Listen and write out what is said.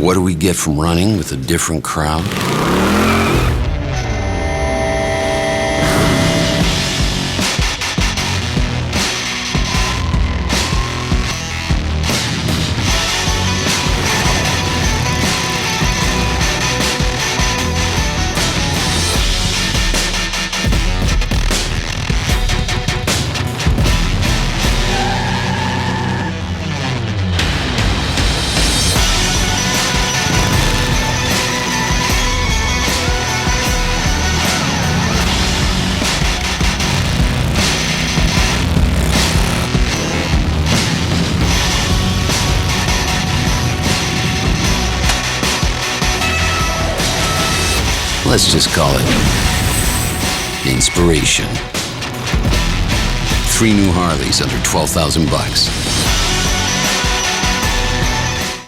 What do we get from running with a different crowd? Let's just call it inspiration. 3 new Harleys under $12,000.